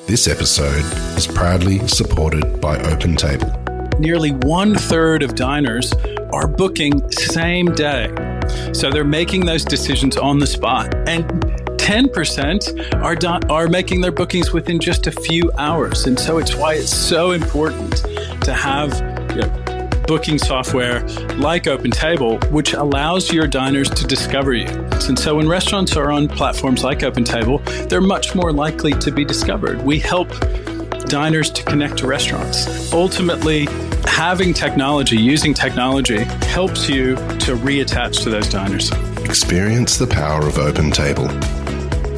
This episode is proudly supported by OpenTable. Nearly 1/3 of diners are booking same day. So they're making those decisions on the spot. And 10% are making their bookings within just a few hours. And so it's why it's so important to have booking software like OpenTable, which allows your diners to discover you. And so when restaurants are on platforms like OpenTable, they're much more likely to be discovered. We help diners to connect to restaurants. Ultimately, having technology, using technology, helps you to reattach to those diners. Experience the power of OpenTable.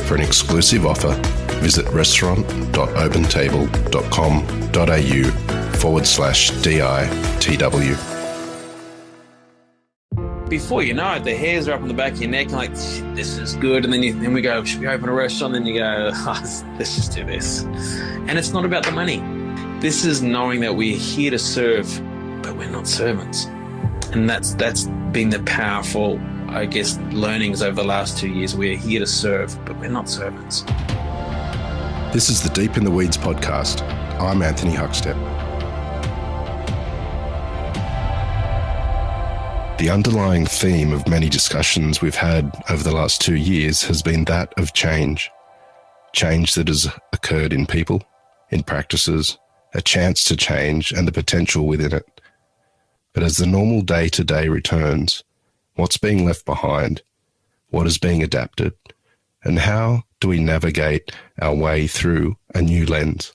For an exclusive offer, visit restaurant.opentable.com.au/DITW. Before you know it, the hairs are up on the back of your neck, and like, this is good. And then we go, should we open a restaurant? And then you go, let's just do this. And it's not about the money. This is knowing that we're here to serve, but we're not servants. And that's been the powerful, I guess, learnings over the last 2 years. We're here to serve, but we're not servants. This is the Deep in the Weeds podcast. I'm Anthony Huckstep. The underlying theme of many discussions we've had over the last 2 years has been that of change. Change that has occurred in people, in practices, a chance to change and the potential within it. But as the normal day-to-day returns, what's being left behind, what is being adapted, and how do we navigate our way through a new lens?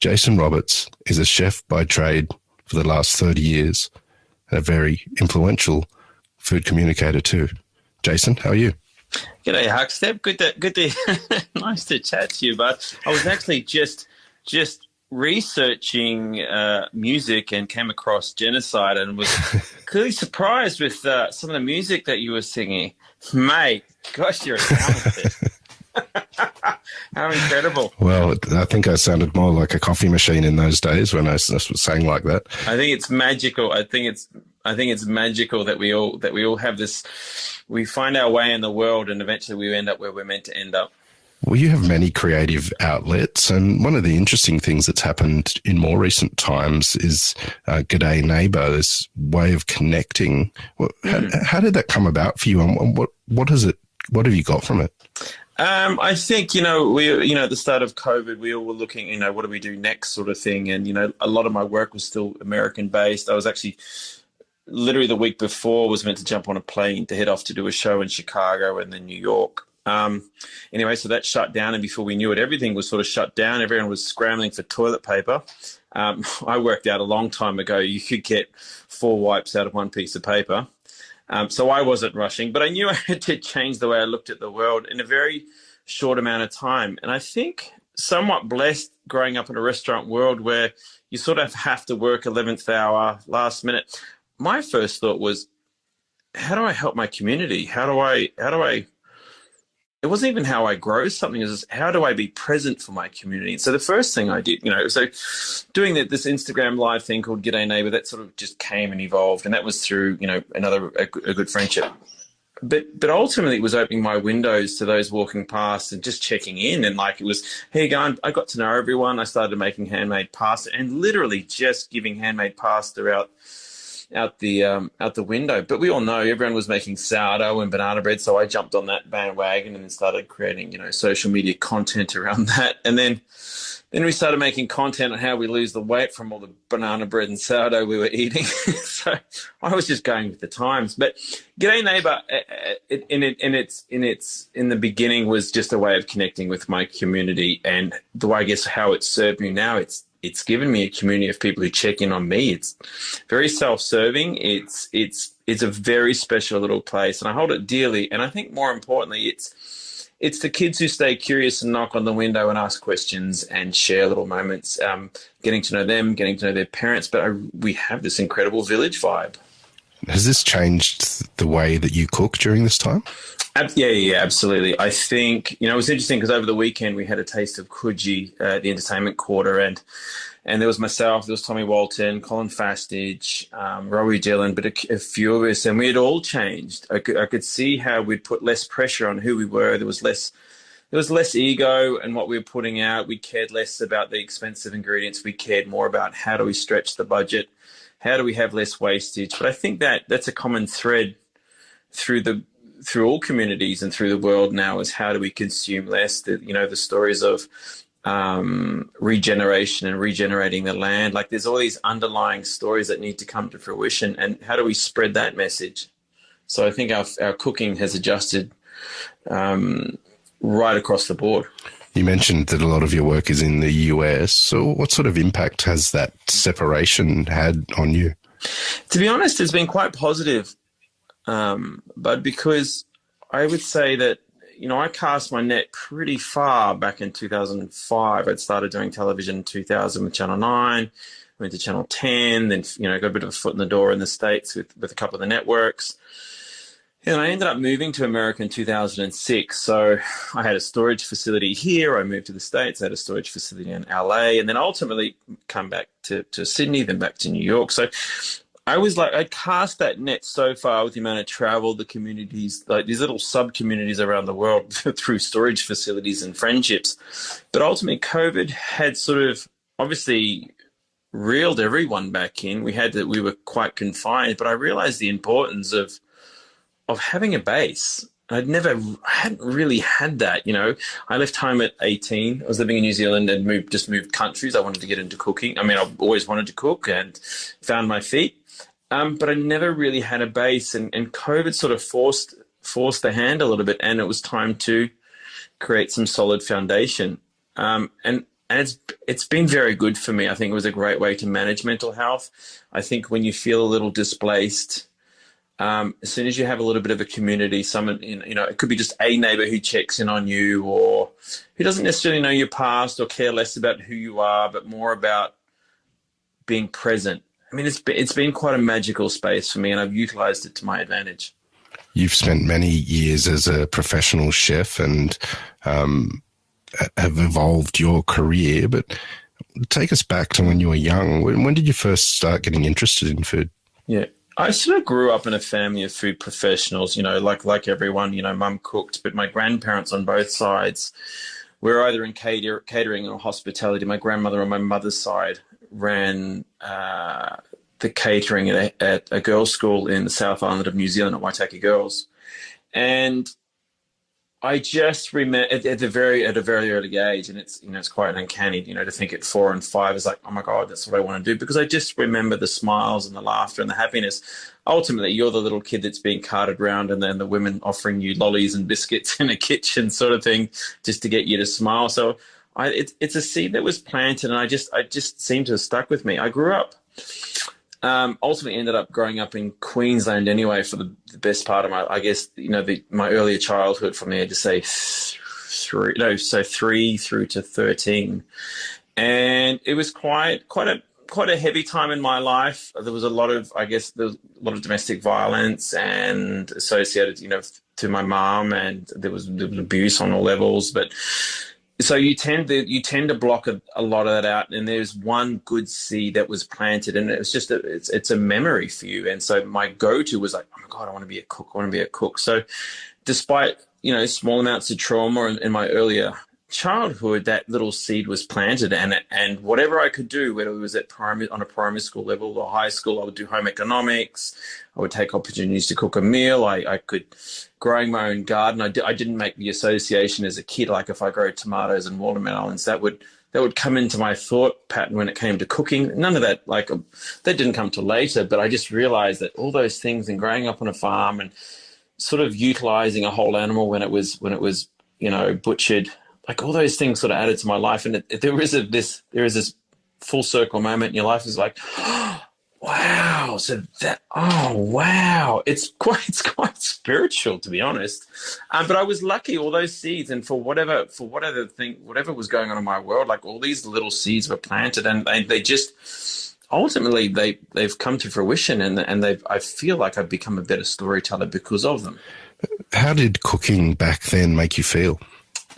Jason Roberts is a chef by trade for the last 30 years and a very influential food communicator too. Jason, how are you? G'day, Huckstep. Good to nice to chat to you, bud. I was actually just researching music and came across Genocide and was clearly surprised with some of the music that you were singing. Mate, gosh, you're talented. How incredible. Well, I think I sounded more like a coffee machine in those days when I sang like that. I think it's magical. I think it's magical that we all have this. We find our way in the world, and eventually we end up where we're meant to end up. Well, you have many creative outlets, and one of the interesting things that's happened in more recent times is G'day Neighbour, this way of connecting. How did that come about for you, and what have you got from it? I think, at the start of COVID, we all were looking, what do we do next sort of thing. And, a lot of my work was still American based. I was actually literally the week before was meant to jump on a plane to head off to do a show in Chicago and then New York. Anyway, so that shut down. And before we knew it, everything was sort of shut down. Everyone was scrambling for toilet paper. I worked out a long time ago, you could get 4 wipes out of one piece of paper. So I wasn't rushing, but I knew I had to change the way I looked at the world in a very short amount of time. And I think somewhat blessed growing up in a restaurant world where you sort of have to work 11th hour, last minute. My first thought was, how do I help my community? It wasn't even how I grow something, it was how do I be present for my community? And so the first thing I did, so doing this Instagram live thing called G'day Neighbour, that sort of just came and evolved. And that was through, a good friendship. But ultimately it was opening my windows to those walking past and just checking in. And it was, here you go. I got to know everyone. I started making handmade pasta and literally just giving handmade pasta out the window. But we all know everyone was making sourdough and banana bread, so I jumped on that bandwagon and then started creating social media content around that. And then we started making content on how we lose the weight from all the banana bread and sourdough we were eating. So I was just going with the times. But G'day Neighbour, in the beginning was just a way of connecting with my community, and the way I guess how it served me now, it's given me a community of people who check in on me. It's very self-serving. It's a very special little place, and I hold it dearly. And I think more importantly, it's the kids who stay curious and knock on the window and ask questions and share little moments, getting to know them, getting to know their parents. But we have this incredible village vibe. Has this changed the way that you cook during this time? Yeah, absolutely. I think, it was interesting because over the weekend we had a taste of Coogee at the Entertainment Quarter, and there was myself, there was Tommy Walton, Colin Fastage, Rowie Dillon, but a few of us, and we had all changed. I could see how we'd put less pressure on who we were. There was less there was less ego in what we were putting out. We cared less about the expensive ingredients. We cared more about how do we stretch the budget, how do we have less wastage. But I think that that's a common thread through all communities and through the world now, is how do we consume less. The stories of regeneration and regenerating the land. Like, there's all these underlying stories that need to come to fruition, and how do we spread that message? So I think our cooking has adjusted right across the board. You mentioned that a lot of your work is in the US. So what sort of impact has that separation had on you? To be honest, it's been quite positive. But because I would say that, I cast my net pretty far back in 2005. I'd started doing television in 2000 with Channel 9, went to Channel 10, then, got a bit of a foot in the door in the States with a couple of the networks. And I ended up moving to America in 2006. So I had a storage facility here. I moved to the States. I had a storage facility in LA, and then ultimately come back to Sydney, then back to New York. So I cast that net so far with the amount of travel, the communities, like these little sub-communities around the world through storage facilities and friendships. But ultimately, COVID had sort of obviously reeled everyone back in. We were quite confined, but I realized the importance of having a base. I hadn't really had that. I left home at 18. I was living in New Zealand and moved countries. I wanted to get into cooking. I mean, I've always wanted to cook and found my feet. But I never really had a base, and COVID sort of forced the hand a little bit, and it was time to create some solid foundation. And it's been very good for me. I think it was a great way to manage mental health. I think when you feel a little displaced, as soon as you have a little bit of a community, someone, it could be just a neighbor who checks in on you, or who doesn't necessarily know your past or care less about who you are, but more about being present. I mean, it's been quite a magical space for me, and I've utilized it to my advantage. You've spent many years as a professional chef and have evolved your career, but take us back to when you were young. When did you first start getting interested in food? Yeah. I sort of grew up in a family of food professionals, like everyone, mum cooked, but my grandparents on both sides were either in catering or hospitality. My grandmother on my mother's side ran the catering at a girls' school in the South Island of New Zealand at Waitaki Girls. And I just remember at a very early age, and it's quite uncanny, to think at 4 and 5 is like, oh my God, that's what I want to do. Because I just remember the smiles and the laughter and the happiness. Ultimately, you're the little kid that's being carted around, and then the women offering you lollies and biscuits in a kitchen sort of thing, just to get you to smile. So it's a seed that was planted, and I just seemed to have stuck with me. I grew up, ultimately ended up growing up in Queensland anyway for the best part of my earlier childhood, from the age of say 3 through to 13. And it was quite a heavy time in my life. There was a lot of domestic violence and associated, to my mom, and there was abuse on all levels. But so you tend to block a lot of that out, and there's one good seed that was planted, and it's just it's a memory for you. And so my go-to was like, oh my God, I want to be a cook. So despite small amounts of trauma in my earlier childhood, that little seed was planted, and whatever I could do, whether it was on a primary school level or high school, I would do home economics. I would take opportunities to cook a meal. I could growing my own garden. I didn't make the association as a kid, like if I grow tomatoes and watermelons, that would come into my thought pattern when it came to cooking. None of that, that didn't come till later, but I just realized that all those things, and growing up on a farm and sort of utilizing a whole animal when it was butchered, like all those things sort of added to my life. And there is this full circle moment in your life. Is like, oh, wow. So wow. It's quite spiritual, to be honest. But I was lucky, all those seeds, and for whatever was going on in my world, like all these little seeds were planted, and they just ultimately they've come to fruition, and I feel like I've become a better storyteller because of them. How did cooking back then make you feel?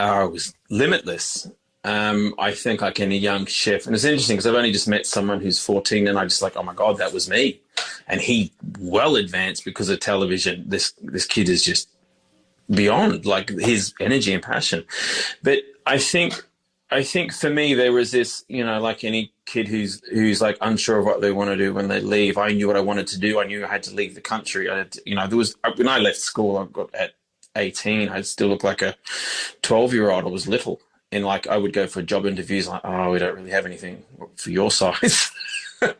It was limitless. I think like any young chef, and it's interesting because I've only just met someone who's 14, and I just like, oh my God, that was me. And he well advanced because of television. This kid is just beyond, like his energy and passion. But I think for me, there was this, like any kid who's like unsure of what they want to do when they leave. I knew what I wanted to do. I knew I had to leave the country. When I left school, I got at 18, I still looked like a 12-year-old. I was little. And like, I would go for job interviews like, oh, we don't really have anything for your size. And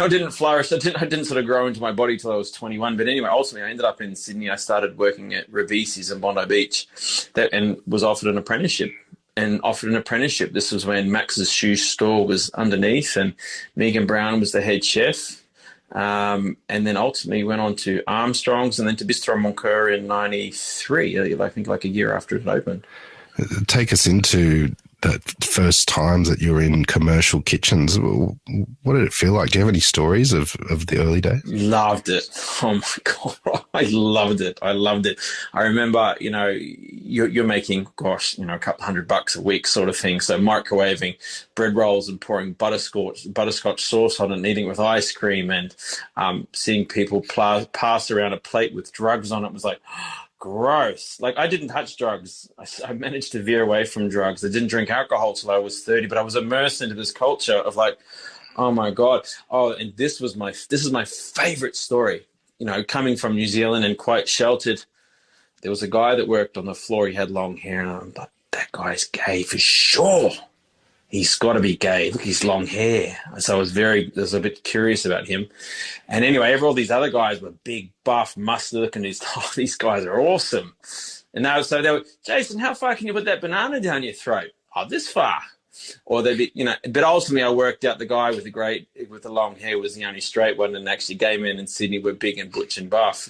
I didn't flourish. I didn't sort of grow into my body till I was 21. But anyway, ultimately I ended up in Sydney. I started working at Ravisi's in Bondi Beach and was offered an apprenticeship. This was when Max's shoe store was underneath and Megan Brown was the head chef. And then ultimately went on to Armstrong's and then to Bistro Moncur in 93, I think like a year after it opened. Take us into that first times that you were in commercial kitchens. What did it feel like? Do you have any stories of the early days? Loved it. Oh my God. I loved it. I remember, you're making, a couple $100 a week sort of thing. So microwaving bread rolls and pouring butterscotch sauce on it and eating it with ice cream and seeing people pass around a plate with drugs on it was like, gross. Like, I didn't touch drugs. I managed to veer away from drugs. I didn't drink alcohol till I was 30, but I was immersed into this culture of like, oh my God. Oh, and this is my favorite story. Coming from New Zealand and quite sheltered, there was a guy that worked on the floor. He had long hair, and I'm like, that guy's gay for sure. He's got to be gay. Look, he's long hair. So I was a bit curious about him. And anyway, all these other guys were big, buff, muscular looking. These guys are awesome. And they were, Jason, how far can you put that banana down your throat? Oh, this far. Or they'd be, but ultimately I worked out the guy with the long hair was the only straight one, and actually gay men in Sydney were big and butch and buff.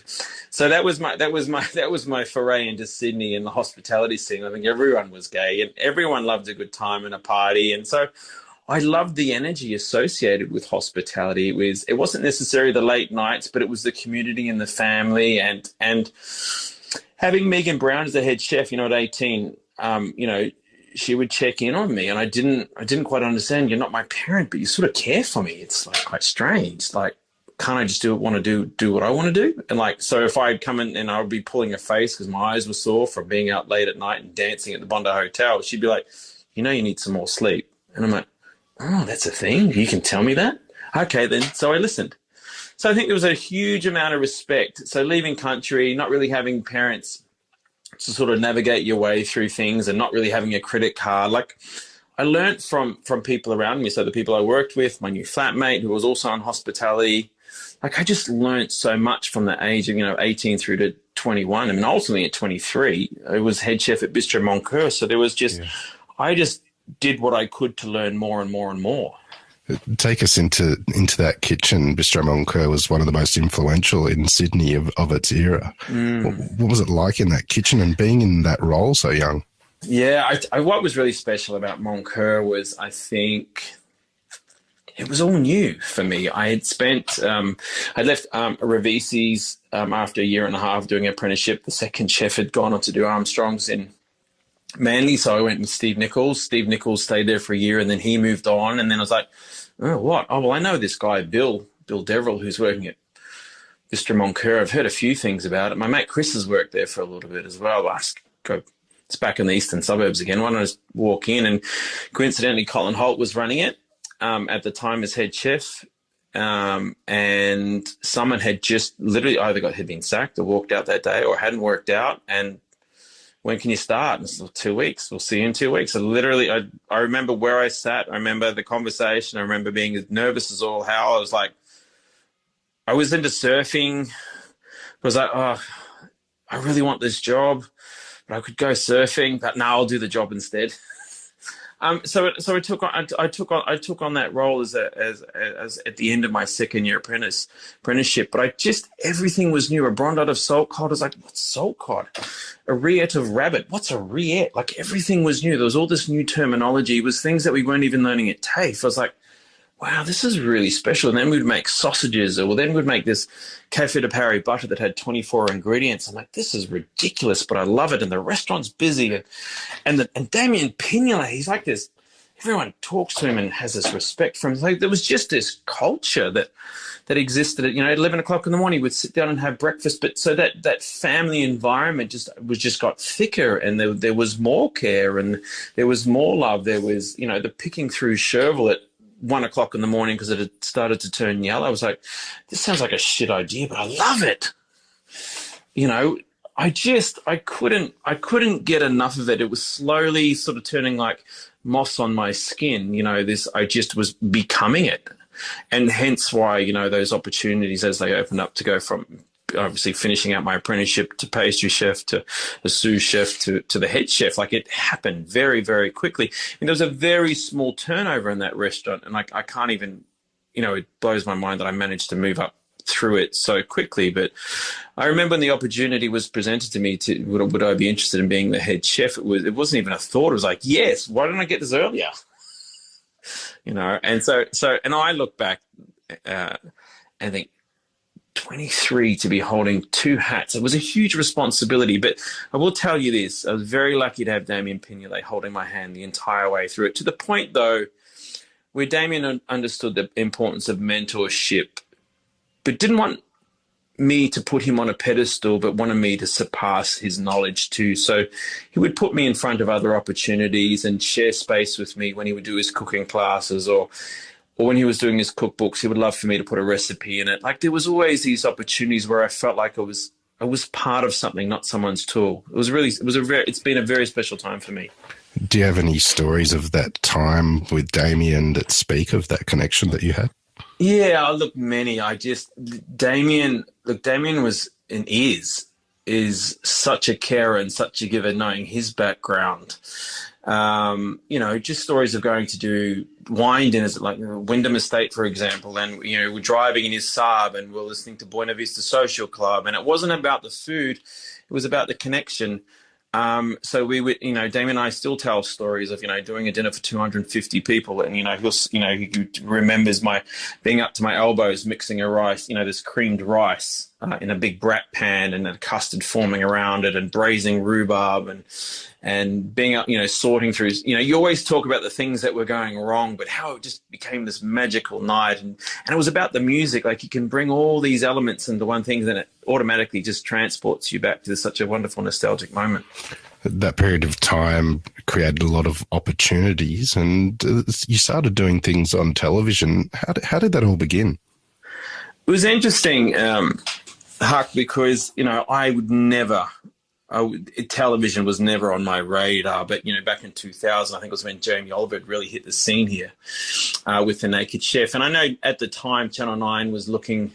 So that was my foray into Sydney and the hospitality scene. I think everyone was gay and everyone loved a good time and a party. And so I loved the energy associated with hospitality. It wasn't necessarily the late nights, but it was the community and the family and having Megan Brown as the head chef, at 18, she would check in on me, and I didn't quite understand. You're not my parent, but you sort of care for me. It's like quite strange. Like, can't I just do what I want to do? And like, so if I'd come in and I would be pulling a face because my eyes were sore from being out late at night and dancing at the Bondi Hotel, she'd be like, you need some more sleep. And I'm like, oh, that's a thing. You can tell me that? Okay, then. So I listened. So I think there was a huge amount of respect. So leaving country, not really having parents to sort of navigate your way through things and not really having a credit card. Like, I learned from people around me. So the people I worked with, my new flatmate who was also in hospitality, like I just learned so much from the age of, 18 through to 21. I mean, ultimately at 23, I was head chef at Bistro Moncur. So there was just, I just did what I could to learn more and more and more. Take us into that kitchen. Bistro Moncur was one of the most influential in Sydney of its era. What was it like in that kitchen and being in that role so young? Yeah, what was really special about Moncur was I think it was all new for me. I had spent, I left Ravisi's after a year and a half doing an apprenticeship. The second chef had gone on to do Armstrong's in Manly, so I went with Steve Nichols. Steve Nichols stayed there for a year, and then he moved on. And then I was like, oh, what? Oh, well, I know this guy, Bill Deverell, who's working at Bistro Moncur. I've heard a few things about it. My mate Chris has worked there for a little bit as well. It's back in the eastern suburbs again. Why don't I just walk in? And coincidentally, Colin Holt was running it at the time as head chef. And someone had just literally either had been sacked or walked out that day or hadn't worked out. And when can you start? And it's 2 weeks. We'll see you in 2 weeks. So literally, I remember where I sat. I remember the conversation. I remember being as nervous as all hell. I was like, I was into surfing. I was like, oh, I really want this job, but I could go surfing. But no, I'll do the job instead. So I took on that role as at the end of my second year apprenticeship. But everything was new. A Brondot of salt cod. I was like, what's salt cod? A rillette of rabbit. What's a rillette? Like everything was new. There was all this new terminology. It was things that we weren't even learning at TAFE. I was like, wow, this is really special. And then we'd make sausages, or then we'd make this Cafe de Paris butter that had 24 ingredients. I'm like, this is ridiculous, but I love it. And the restaurant's busy. And Damien Pignolet, he's like this everyone talks to him and has this respect for him. Like, there was just this culture that existed at, at 11 o'clock in the morning. We'd sit down and have breakfast. But so that family environment just got thicker, and there was more care, and there was more love. There was, the picking through Chervil at 1 o'clock in the morning because it had started to turn yellow. I was like, this sounds like a shit idea, but I love it. I couldn't get enough of it. It was slowly sort of turning like moss on my skin. I just was becoming it. And hence why, those opportunities as they opened up to go from obviously finishing out my apprenticeship to pastry chef to the sous chef to the head chef, like it happened very, very quickly. And there was a very small turnover in that restaurant. And I can't even, it blows my mind that I managed to move up through it so quickly. But I remember when the opportunity was presented to me to would I be interested in being the head chef, it wasn't even a thought. It was like, yes, why didn't I get this earlier? And so and I look back and think 23 to be holding two hats. It was a huge responsibility, but I will tell you this. I was very lucky to have Damien Pignolet holding my hand the entire way through it, to the point, though, where Damien understood the importance of mentorship, but didn't want me to put him on a pedestal, but wanted me to surpass his knowledge too. So he would put me in front of other opportunities and share space with me when he would do his cooking classes, or when he was doing his cookbooks. He would love for me to put a recipe in it. Like, there was always these opportunities where I felt like I was part of something, not someone's tool. It's been a very special time for me. Do you have any stories of that time with Damien that speak of that connection that you had? Yeah, look, many. Damien was and is such a carer and such a giver, knowing his background. Just stories of going to do wine dinners at like Wyndham Estate, for example, and we're driving in his Saab and we're listening to Buena Vista Social Club, and it wasn't about the food, it was about the connection. So we would, Damien and I still tell stories of, doing a dinner for 250 people. And, he remembers my being up to my elbows, mixing a rice, this creamed rice in a big brat pan, and a custard forming around it, and braising rhubarb, and being up, sorting through, you always talk about the things that were going wrong, but how it just became this magical night. And it was about the music. Like, you can bring all these elements into one thing, then it automatically just transports you back to such a wonderful nostalgic moment. That period of time created a lot of opportunities, and you started doing things on television. How did that all begin? It was interesting, Huck, because, television was never on my radar. But, back in 2000, I think it was when Jamie Oliver really hit the scene here with The Naked Chef. And I know at the time Channel 9 was looking.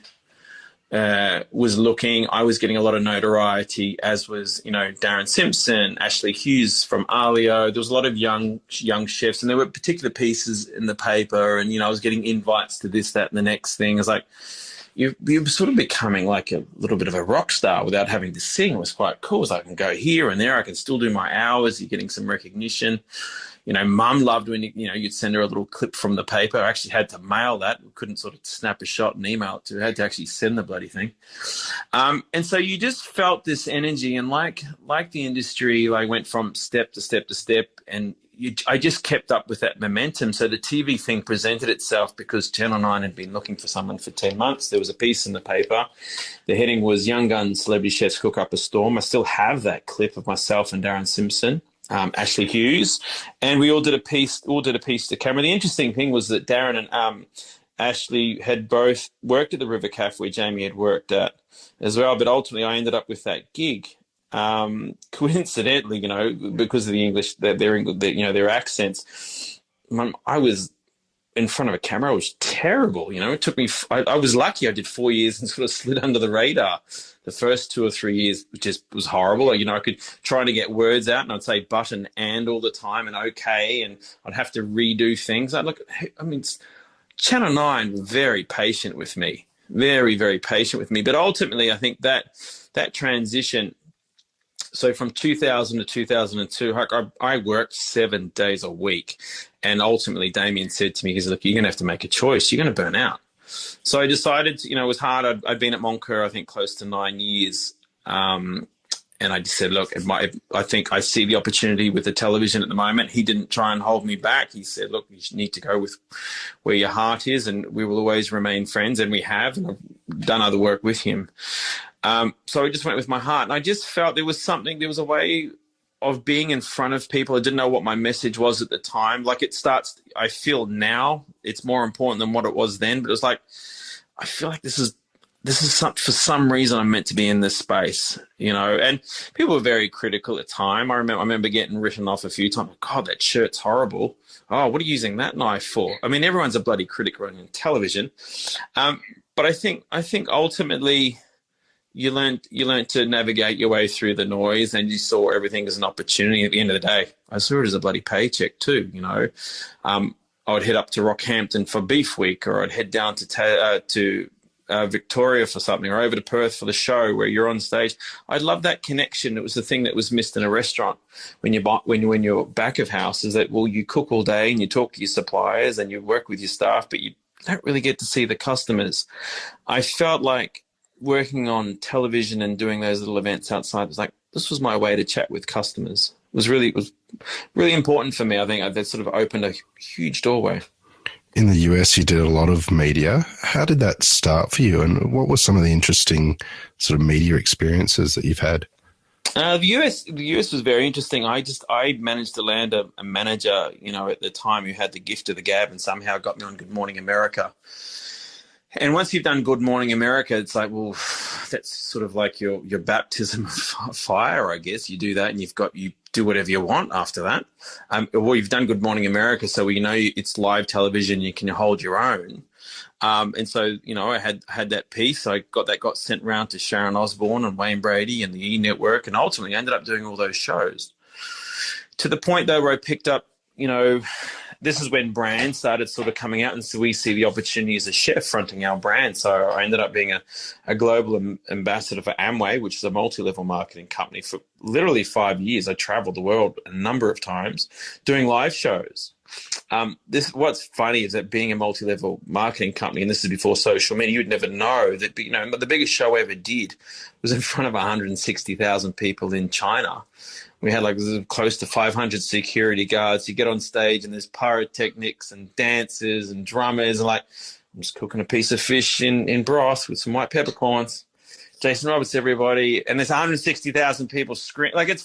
I was getting a lot of notoriety, as was, Darren Simpson, Ashley Hughes from Alio. There was a lot of young chefs, and there were particular pieces in the paper, and, I was getting invites to this, that, and the next thing. It was like, you're sort of becoming like a little bit of a rock star without having to sing. It was quite cool. So I can go here and there. I can still do my hours. You're getting some recognition. Mum loved when, you'd send her a little clip from the paper. I actually had to mail that. We couldn't sort of snap a shot and email it to her. I had to actually send the bloody thing. And so you just felt this energy, and like the industry, I went from step to step to step, and I just kept up with that momentum. So the TV thing presented itself because Channel 9 had been looking for someone for 10 months. There was a piece in the paper. The heading was Young Guns Celebrity Chefs Cook Up a Storm. I still have that clip of myself and Darren Simpson, Ashley Hughes, and we all did a piece to camera. The interesting thing was that Darren and Ashley had both worked at the River Cafe, where Jamie had worked at as well, but ultimately I ended up with that gig. Coincidentally, because of the English, their accents, I was in front of a camera. It was terrible. It took me, I was lucky. I did 4 years and sort of slid under the radar. The first 2 or 3 years just was horrible. I could try to get words out, and I'd say but and all the time, and okay, and I'd have to redo things. Channel 9 were very patient with me, very, very patient with me. But ultimately, I think that transition. So from 2000 to 2002, I worked 7 days a week. And ultimately, Damien said to me, he's like, you're going to have to make a choice. You're going to burn out. So I decided, it was hard. I'd been at Moncur, I think, close to 9 years. And I just said, look, I think I see the opportunity with the television at the moment. He didn't try and hold me back. He said, look, you need to go with where your heart is, and we will always remain friends. And we have, and I've done other work with him. So I just went with my heart. And I just felt there was a way of being in front of people. I didn't know what my message was at the time. Like I feel now it's more important than what it was then. But it was like, I feel like this is for some reason I'm meant to be in this space, and people were very critical at the time. I remember getting written off a few times. God, that shirt's horrible. Oh, what are you using that knife for? I mean, everyone's a bloody critic on television. But I think ultimately you learned to navigate your way through the noise, and you saw everything as an opportunity. At the end of the day, I saw it as a bloody paycheck too, I would head up to Rockhampton for Beef Week, or I'd head down to Victoria for something, or over to Perth for the show where you're on stage. I love that connection. It was the thing that was missed in a restaurant when you're back of house, is that, well, you cook all day and you talk to your suppliers and you work with your staff, but you don't really get to see the customers. I felt like working on television and doing those little events outside was like, this was my way to chat with customers. It was really important for me. I think that sort of opened a huge doorway. In the US, you did a lot of media. How did that start for you? And what were some of the interesting sort of media experiences that you've had? The US was very interesting. I managed to land a manager, at the time, who had the gift of the gab and somehow got me on Good Morning America. And once you've done Good Morning America, it's like, well, that's sort of like your baptism of fire, I guess. You do that and you do whatever you want after that. Well, you've done Good Morning America, so it's live television, you can hold your own. And so, I had that piece. I got sent around to Sharon Osbourne and Wayne Brady and the E! Network, and ultimately ended up doing all those shows. To the point, though, where I picked up, this is when brands started sort of coming out, and so we see the opportunity as a chef fronting our brand. So I ended up being a global ambassador for Amway, which is a multi-level marketing company, for literally 5 years. I traveled the world a number of times doing live shows. What's funny is that being a multi-level marketing company, and this is before social media, you'd never know that, the biggest show I ever did was in front of 160,000 people in China. We had close to 500 security guards. You get on stage and there's pyrotechnics and dancers and drummers, and I'm just cooking a piece of fish in broth with some white peppercorns. Jason Roberts, everybody. And there's 160,000 people screaming.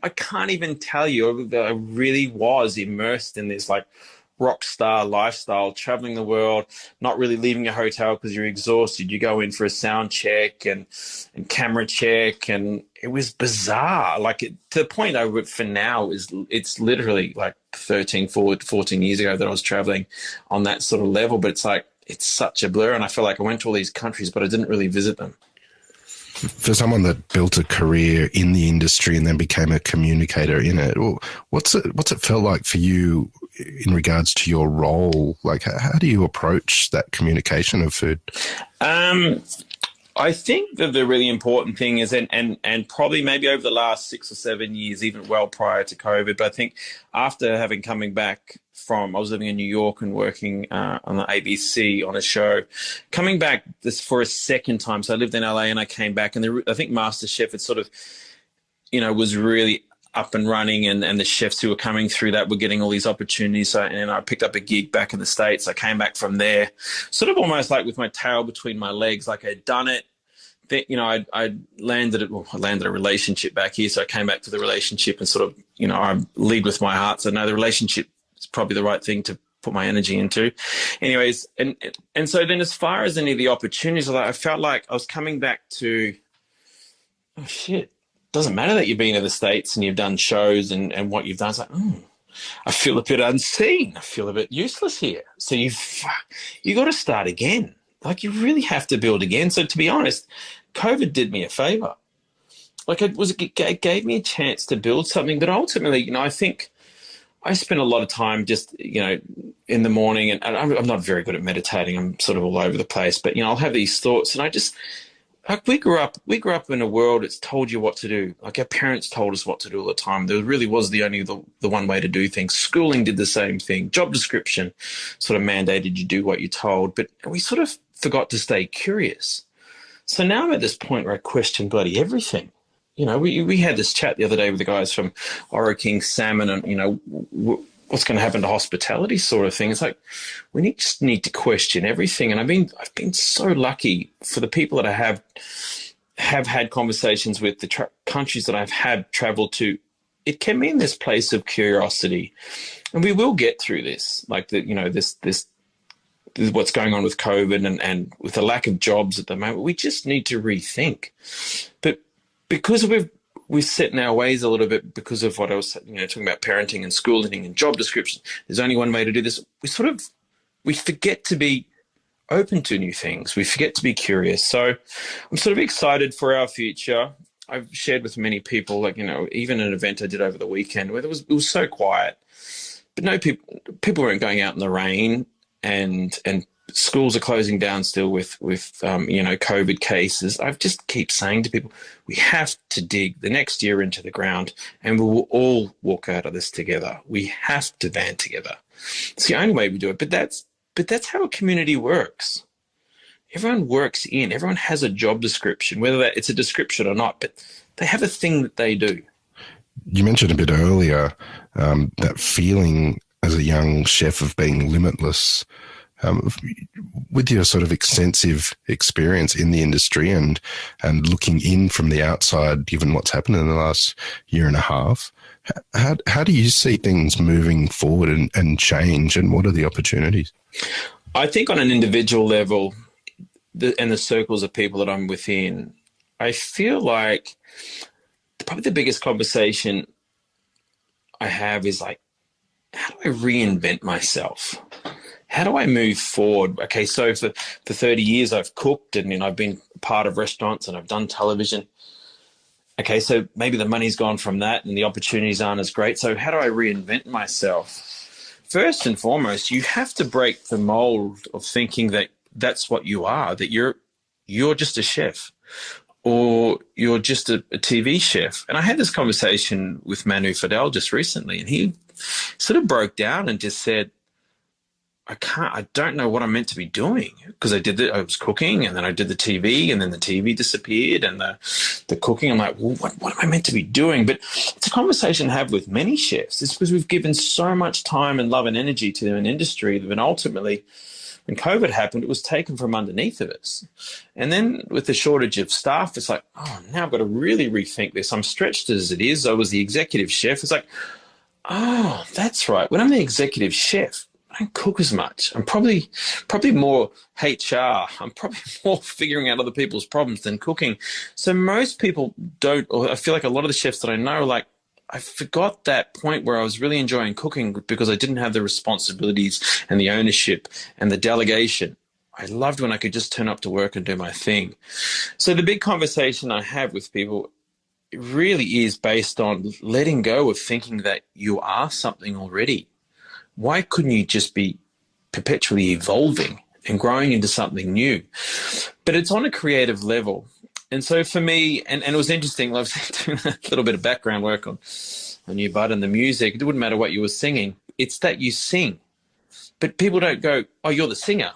I can't even tell you. I really was immersed in this rock star lifestyle, traveling the world, not really leaving a hotel because you're exhausted. You go in for a sound check and camera check, and it was bizarre. To the point for now it's literally 14 years ago that I was traveling on that sort of level, but it's such a blur. And I feel like I went to all these countries, but I didn't really visit them. For someone that built a career in the industry and then became a communicator in it, what's it felt like for you in regards to your role? How do you approach that communication of food? I think that the really important thing is, and probably maybe over the last 6 or 7 years, even well prior to COVID, but I think after coming back I was living in New York and working on the ABC on a show, coming back for a second time. So I lived in LA and I came back, and I think MasterChef had sort of, was really up and running, and the chefs who were coming through that were getting all these opportunities. So, and I picked up a gig back in the States. I came back from there, sort of almost with my tail between my legs, I'd done it. I landed a relationship back here. So I came back to the relationship and sort of, I lead with my heart. So no, the relationship is probably the right thing to put my energy into. Anyways, and so then as far as any of the opportunities, I felt like I was coming back to, oh shit, doesn't matter that you've been to the States and you've done shows and what you've done. It's I feel a bit unseen. I feel a bit useless here. So you got to start again. You really have to build again. So to be honest, COVID did me a favor. It gave me a chance to build something. But ultimately, I think I spent a lot of time just, in the morning, and I'm not very good at meditating. I'm sort of all over the place. But, I'll have these thoughts, and I just, we grew up in a world that's told you what to do. Our parents told us what to do all the time. There really was the one way to do things. Schooling did the same thing. Job description sort of mandated you do what you're told. But we sort of forgot to stay curious. So now I'm at this point where I question bloody everything. we had this chat the other day with the guys from Oro King Salmon and, what's going to happen to hospitality sort of thing. It's like we just need to question everything. And I've been so lucky for the people that I have had conversations with, the countries that I've had traveled to. It can be in this place of curiosity, and we will get through this. Like this is what's going on with COVID and with the lack of jobs at the moment. We just need to rethink. But because we've set in our ways a little bit because of what I was talking about, parenting and schooling and job descriptions. There's only one way to do this. We forget to be open to new things. We forget to be curious. So I'm sort of excited for our future. I've shared with many people, even an event I did over the weekend where it was so quiet, but no people weren't going out in the rain, and schools are closing down still with COVID cases. I just keep saying to people, we have to dig the next year into the ground, and we will all walk out of this together. We have to band together. It's the only way we do it. But that's how a community works. Everyone works in. Everyone has a job description, whether it's a description or not, but they have a thing that they do. You mentioned a bit earlier that feeling as a young chef of being limitless. With your sort of extensive experience in the industry and looking in from the outside, given what's happened in the last year and a half, how do you see things moving forward and change, and what are the opportunities? I think on an individual level, and the circles of people that I'm within, I feel like probably the biggest conversation I have is like, how do I reinvent myself? How do I move forward? Okay, so for 30 years I've cooked and I've been part of restaurants and I've done television. Okay, so maybe the money's gone from that and the opportunities aren't as great. So how do I reinvent myself? First and foremost, you have to break the mold of thinking that that's what you are, that you're just a chef or you're just a TV chef. And I had this conversation with Manu Fidel just recently, and he sort of broke down and just said, I don't know what I'm meant to be doing, because I was cooking and then I did the TV and then the TV disappeared and the cooking. I'm like, well, what am I meant to be doing? But it's a conversation I have with many chefs. It's because we've given so much time and love and energy to an industry that ultimately, when COVID happened, it was taken from underneath of us. And then with the shortage of staff, it's like, oh, now I've got to really rethink this. I'm stretched as it is. I was the executive chef. It's like, oh, that's right. When I'm the executive chef, I don't cook as much. I'm probably more HR. I'm probably more figuring out other people's problems than cooking. So most people don't, or I feel like a lot of the chefs that I know, like, I forgot that point where I was really enjoying cooking because I didn't have the responsibilities and the ownership and the delegation. I loved when I could just turn up to work and do my thing. So the big conversation I have with people, it really is based on letting go of thinking that you are something already. Why couldn't you just be perpetually evolving and growing into something new? But it's on a creative level. And so for me, and it was interesting, I was doing a little bit of background work on you, Bud, and the music. It wouldn't matter what you were singing. It's that you sing. But people don't go, oh, you're the singer.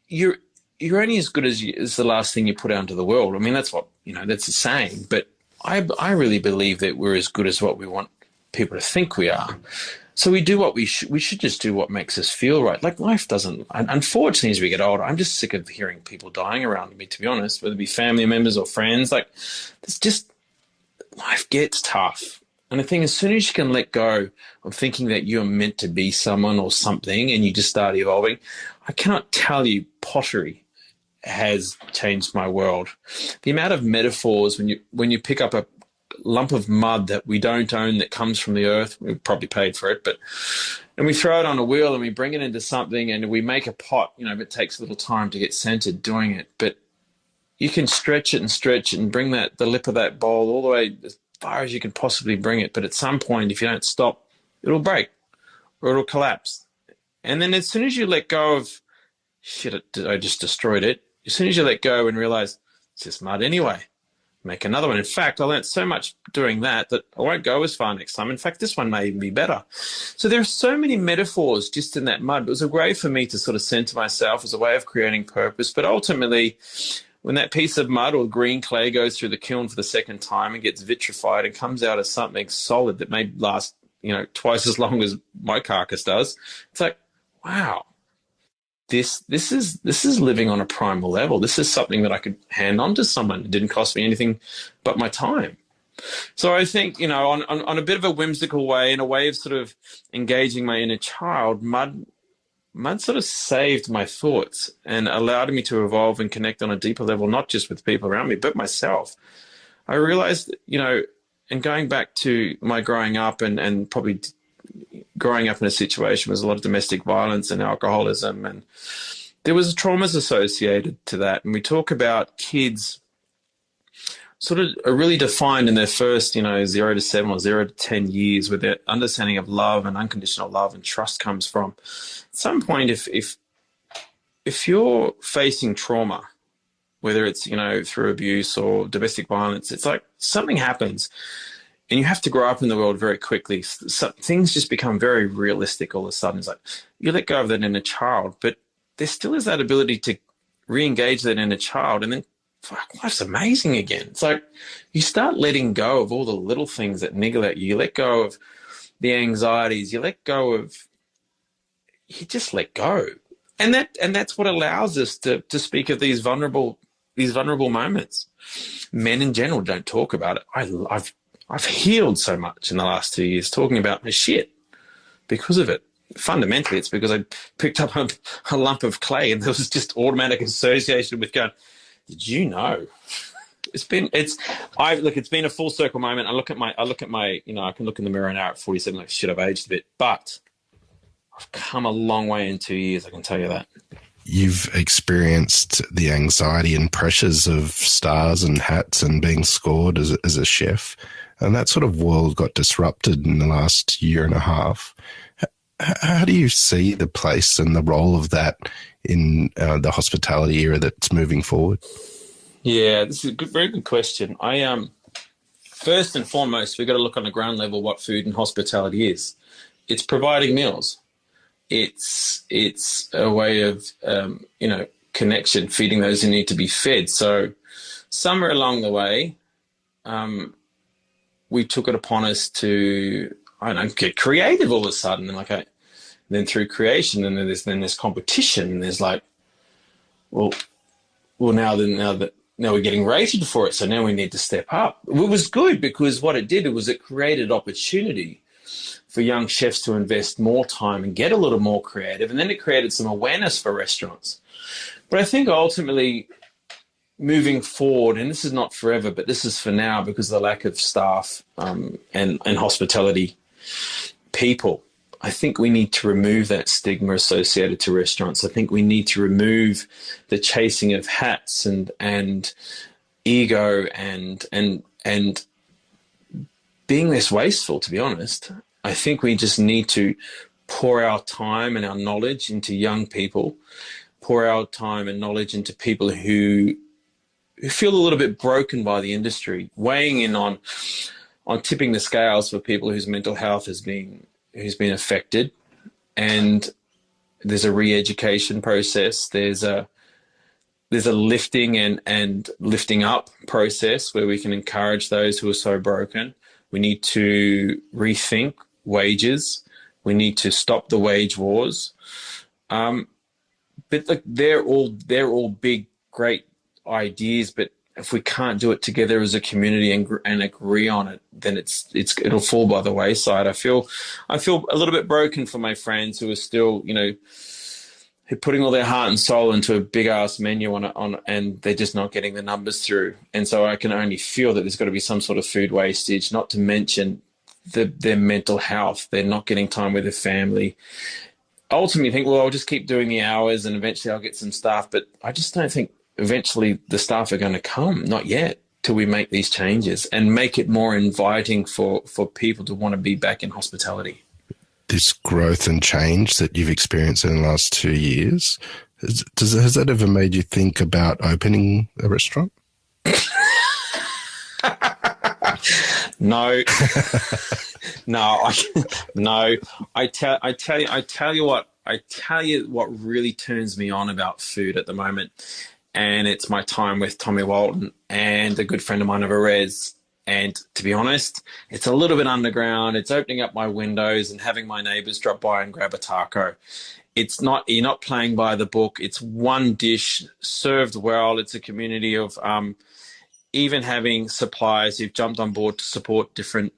You're only as good as the last thing you put out into the world. I mean, that's what, that's the saying. But I really believe that we're as good as what we want people to think we are. So we do what we should just do what makes us feel right. Like life doesn't, unfortunately, as we get older, I'm just sick of hearing people dying around me, to be honest, whether it be family members or friends. Like it's just, life gets tough. And I think as soon as you can let go of thinking that you're meant to be someone or something and you just start evolving, I cannot tell you, pottery has changed my world. The amount of metaphors when you pick up a lump of mud that we don't own that comes from the earth, we probably paid for it, and we throw it on a wheel and we bring it into something and we make a pot, but it takes a little time to get centered doing it. But you can stretch it and bring the lip of that bowl all the way as far as you can possibly bring it. But at some point, if you don't stop, it'll break or it'll collapse. And then as soon as you let go of, shit, I just destroyed it. As soon as you let go and realize it's just mud anyway, make another one. In fact, I learned so much doing that I won't go as far next time. In fact, this one may even be better. So there are so many metaphors just in that mud. It was a way for me to sort of center myself as a way of creating purpose. But ultimately, when that piece of mud or green clay goes through the kiln for the second time and gets vitrified and comes out as something solid that may last, twice as long as my carcass does, it's like, wow, this is living on a primal level. This is something that I could hand on to someone. It didn't cost me anything but my time. So I think, on a bit of a whimsical way, in a way of sort of engaging my inner child, mud sort of saved my thoughts and allowed me to evolve and connect on a deeper level, not just with people around me, but myself. I realized, and going back to my growing up and probably growing up in a situation with a lot of domestic violence and alcoholism, and there was traumas associated to that. And we talk about kids sort of are really defined in their first, 0 to 7 or 0 to 10 years, where their understanding of love and unconditional love and trust comes from. At some point, if you're facing trauma, whether it's, through abuse or domestic violence, it's like something happens and you have to grow up in the world very quickly. So things just become very realistic all of a sudden. It's like you let go of that inner child, but there still is that ability to re-engage that inner child, and then fuck, life's amazing again. It's like you start letting go of all the little things that niggle at you. You let go of the anxieties. You just let go. And that's what allows us to speak of these vulnerable moments. Men in general don't talk about it. I've healed so much in the last 2 years talking about my shit because of it. Fundamentally, it's because I picked up a lump of clay and there was just automatic association with going, did you know? It's been a full circle moment. I look at my, I can look in the mirror now at 47, like shit, I've aged a bit, but I've come a long way in 2 years. I can tell you that. You've experienced the anxiety and pressures of stars and hats and being scored as a chef. And that sort of world got disrupted in the last year and a half. How do you see the place and the role of that in the hospitality era that's moving forward? Yeah, this is a very good question. First and foremost, we've got to look on the ground level what food and hospitality is. It's providing meals. It's a way of, connection, feeding those who need to be fed. So somewhere along the way, we took it upon us to, get creative all of a sudden. And then through creation, and then there's competition, and there's like, well, now we're getting rated for it, so now we need to step up. It was good because what it did was it created opportunity for young chefs to invest more time and get a little more creative, and then it created some awareness for restaurants. But I think ultimately, moving forward, and this is not forever, but this is for now because of the lack of staff and hospitality people, I think we need to remove that stigma associated to restaurants. I think we need to remove the chasing of hats and ego and being less wasteful, to be honest. I think we just need to pour our time and our knowledge into young people, pour our time and knowledge into people who feel a little bit broken by the industry, weighing in on tipping the scales for people whose mental health has been affected. And there's a re-education process. There's a lifting and lifting up process where we can encourage those who are so broken. We need to rethink wages. We need to stop the wage wars. But they're all big, great ideas. But if we can't do it together as a community and agree on it, then it'll fall by the wayside. I feel a little bit broken for my friends who are still, who are putting all their heart and soul into a big ass menu and they're just not getting the numbers through. And so I can only feel that there's got to be some sort of food wastage, not to mention their mental health. They're not getting time with their family. Ultimately, think, well, I'll just keep doing the hours and eventually I'll get some staff. But I just don't think eventually the staff are going to come, not yet, till we make these changes and make it more inviting for people to want to be back in hospitality. This growth and change that you've experienced in the last 2 years, has that ever made you think about opening a restaurant? No, no. I tell you what really turns me on about food at the moment and it's my time with Tommy Walton and a good friend of mine, Res. And to be honest, it's a little bit underground. It's opening up my windows and having my neighbors drop by and grab a taco. It's not, you're not playing by the book. It's one dish served well. It's a community of even having suppliers who've jumped on board to support different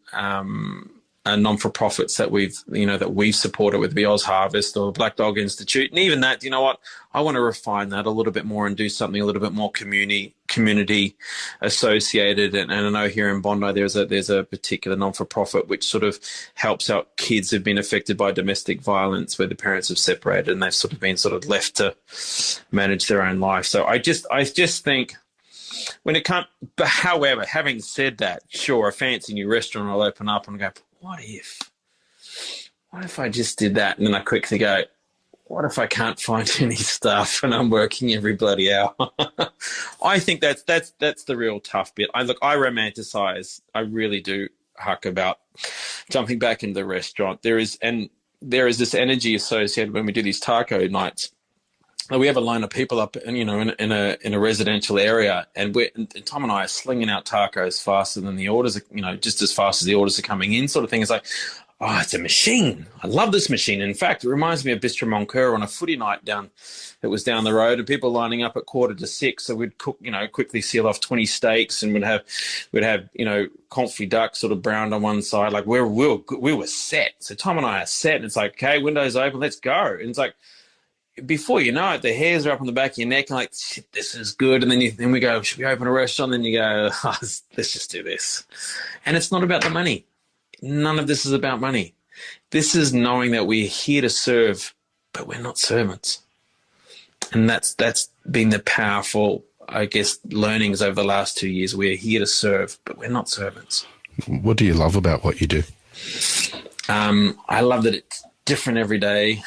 non-for-profits that we've supported, with the Oz Harvest or the Black Dog Institute. And even that, you know what, I want to refine that a little bit more and do something a little bit more community associated. And I know here in Bondi there's a particular non-for-profit which sort of helps out kids who've been affected by domestic violence, where the parents have separated and they've sort of been left to manage their own life. So I just think, when it comes, but however, having said that, sure, a fancy new restaurant will open up and go, what if I just did that? And then I quickly go, what if I can't find any staff and I'm working every bloody hour? I think that's the real tough bit. I romanticize, I really do, Huck, about jumping back into the restaurant. There is this energy associated when we do these taco nights. We have a line of people up, in a residential area, and Tom and I are slinging out tacos faster than the orders, just as fast as the orders are coming in, sort of thing. It's like, oh, it's a machine. I love this machine. In fact, it reminds me of Bistro Moncur on a footy night down the road, and people lining up at 5:45. So we'd cook, quickly seal off 20 steaks, and we'd have confit duck sort of browned on one side. Like we were set. So Tom and I are set, and it's like, okay, windows open, let's go. And it's like, before you know it, the hairs are up on the back of your neck and like, shit, this is good. And then we go, should we open a restaurant? And then you go, oh, let's just do this. And it's not about the money. None of this is about money. This is knowing that we're here to serve, but we're not servants. And that's been the powerful, I guess, learnings over the last 2 years. We're here to serve, but we're not servants. What do you love about what you do? I love that it's different every day.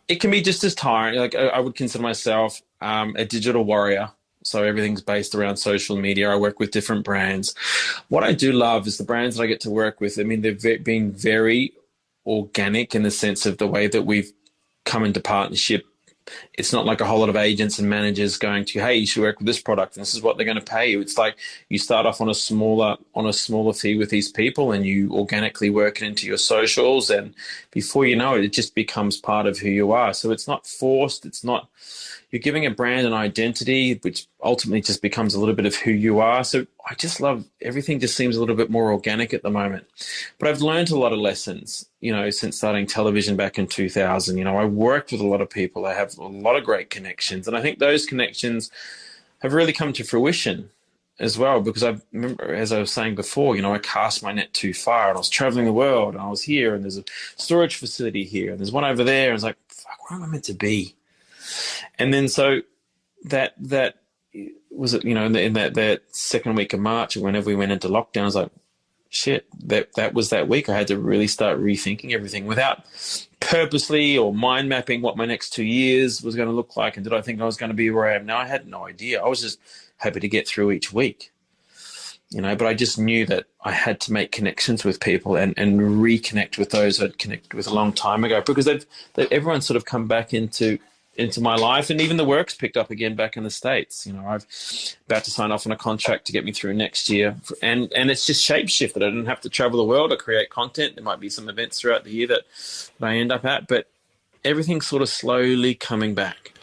It can be just as tiring. Like I would consider myself a digital warrior. So everything's based around social media. I work with different brands. What I do love is the brands that I get to work with. I mean, they've been very organic in the sense of the way that we've come into partnership. It's not like a whole lot of agents and managers going to, hey, you should work with this product and this is what they're going to pay you. It's like you start off on a smaller fee with these people, and you organically work it into your socials, and before you know it, it just becomes part of who you are. So it's not forced. It's not, you're giving a brand an identity, which ultimately just becomes a little bit of who you are. So I just love, everything just seems a little bit more organic at the moment. But I've learned a lot of lessons, since starting television back in 2000. I worked with a lot of people. I have a lot of great connections. And I think those connections have really come to fruition as well, because I remember, as I was saying before, I cast my net too far, and I was traveling the world, and I was here, and there's a storage facility here, and there's one over there. And it's like, fuck, where am I meant to be? And then so that was it, in that second week of March, whenever we went into lockdown, I was like, shit, that was that week. I had to really start rethinking everything without purposely or mind mapping what my next 2 years was going to look like. And did I think I was going to be where I am now? I had no idea. I was just happy to get through each week, but I just knew that I had to make connections with people and reconnect with those I'd connected with a long time ago, because everyone's sort of come back into my life, and even the work's picked up again back in the States. I've about to sign off on a contract to get me through next year, and it's just shape-shifted. I didn't have to travel the world or create content. There might be some events throughout the year that I end up at, but everything's sort of slowly coming back.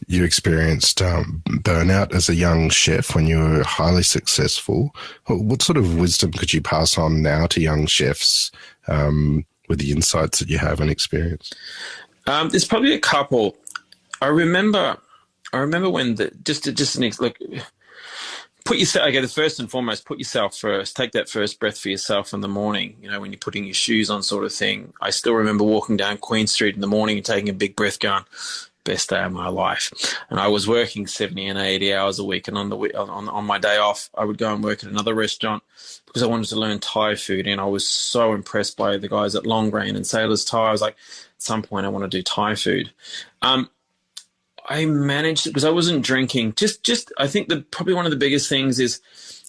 You experienced burnout as a young chef when you were highly successful. What sort of wisdom could you pass on now to young chefs with the insights that you have and experience? There's probably a couple. I remember when put yourself, okay, the first and foremost, put yourself first. Take that first breath for yourself in the morning, when you're putting your shoes on, sort of thing. I still remember walking down Queen Street in the morning and taking a big breath, going, best day of my life. And I was working 70 and 80 hours a week, and on my day off, I would go and work at another restaurant because I wanted to learn Thai food. And I was so impressed by the guys at Long Grain and Sailor's Thai. I was like, at some point I want to do Thai food. I managed, because I wasn't drinking. Just I think probably one of the biggest things is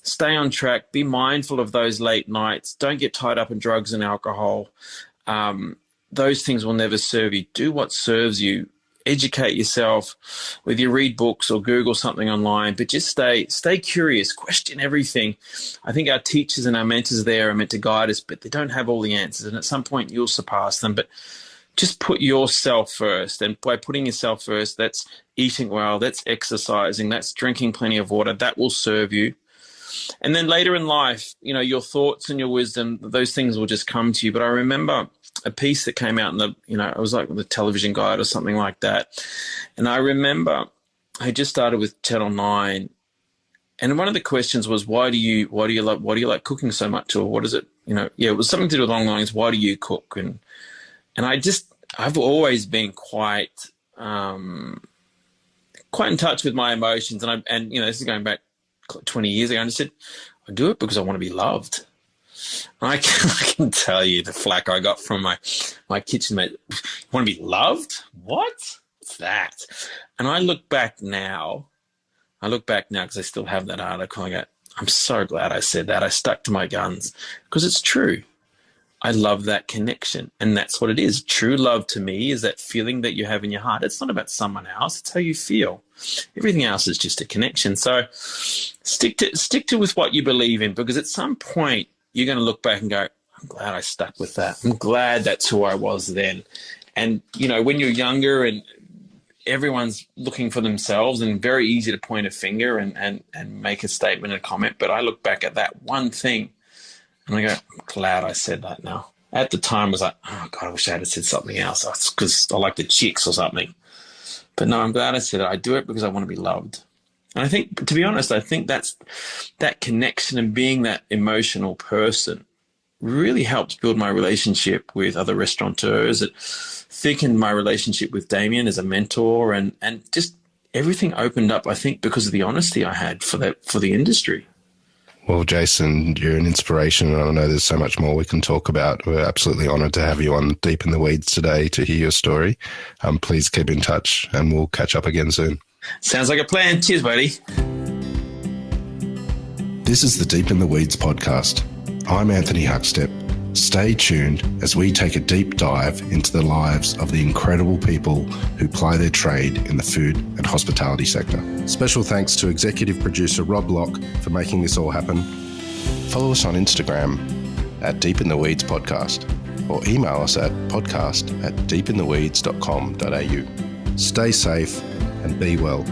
stay on track, be mindful of those late nights. Don't get tied up in drugs and alcohol. Those things will never serve you. Do what serves you. educate yourself, whether you read books or Google something online, but just stay curious, question everything. I think our teachers and our mentors there are meant to guide us, but they don't have all the answers. And at some point you'll surpass them. But just put yourself first. And by putting yourself first, that's eating well, that's exercising, that's drinking plenty of water. That will serve you. And then later in life, your thoughts and your wisdom, those things will just come to you. But I remember a piece that came out in it was like the television guide or something like that. And I remember I just started with Channel 9. And one of the questions was, why do you like cooking so much? Or what is it? It was something to do with along the lines, why do you cook? And I've always been quite in touch with my emotions. And this is going back 20 years ago. I just said, I do it because I want to be loved. I can tell you the flack I got from my kitchen mate. You want to be loved? What? What's that? And I look back now because I still have that article. I go, I'm so glad I said that. I stuck to my guns because it's true. I love that connection. And that's what it is. True love to me is that feeling that you have in your heart. It's not about someone else. It's how you feel. Everything else is just a connection. So stick to with what you believe in, because at some point you're going to look back and go, I'm glad I stuck with that. I'm glad that's who I was then. And, when you're younger and everyone's looking for themselves, and very easy to point a finger and make a statement and a comment. But I look back at that one thing and I go, I'm glad I said that now. At the time I was like, oh God, I wish I had said something else. That's because I like the chicks or something. But no, I'm glad I said it. I do it because I want to be loved. And I think, to be honest, that's that connection and being that emotional person really helped build my relationship with other restaurateurs. It thickened my relationship with Damien as a mentor, and just everything opened up, I think, because of the honesty I had for the industry. Well, Jason, you're an inspiration, and I know there's so much more we can talk about. We're absolutely honoured to have you on Deep in the Weeds today to hear your story. Please keep in touch, and we'll catch up again soon. Sounds like a plan. Cheers, buddy. This is the Deep in the Weeds podcast. I'm Anthony Huckstep. Stay tuned as we take a deep dive into the lives of the incredible people who ply their trade in the food and hospitality sector. Special thanks to executive producer Rob Locke for making this all happen. Follow us on Instagram at Deep in the Weeds Podcast, or email us at podcast@deepintheweeds.com.au. Stay safe and be well.